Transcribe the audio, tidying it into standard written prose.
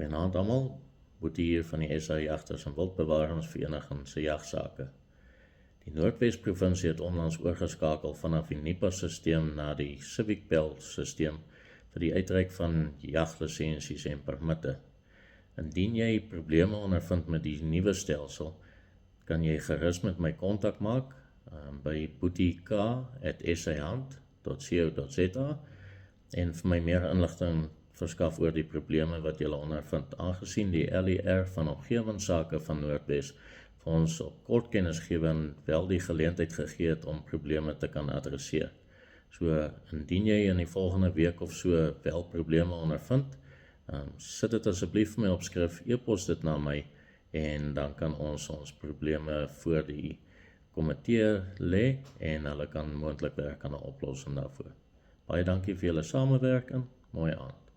Goeienaand almal, Boetie hier van die SA Jagters en Wildbewaringsvereniging se jagtsake. Die Noordwes-provinsie het onlangs oorgeskakel vanaf die NIPA-sisteem na die Civic Bell-sisteem vir die uitreik van jaglisensies en permitte. Indien jy probleme ondervind met die nuwe stelsel, kan jy gerus met my kontak maak by boetiek@sahand.co.za en vir my meer inligting verskaf oor die probleme wat jy ondervind, aangesien die LER van omgewingsake van Noordwes vir ons op kort kennisgewing wel die geleentheid gegee het om probleme te kan adresseer. So, indien jy in die volgende week of so wel probleme ondervind, sit dit asseblief vir my op skrif, e-pos dit na my, en dan kan ons probleme voor die komitee lê, en hulle kan moontlik werk aan 'n oplossing daarvoor. Baie dankie vir julle samewerking, mooi aan.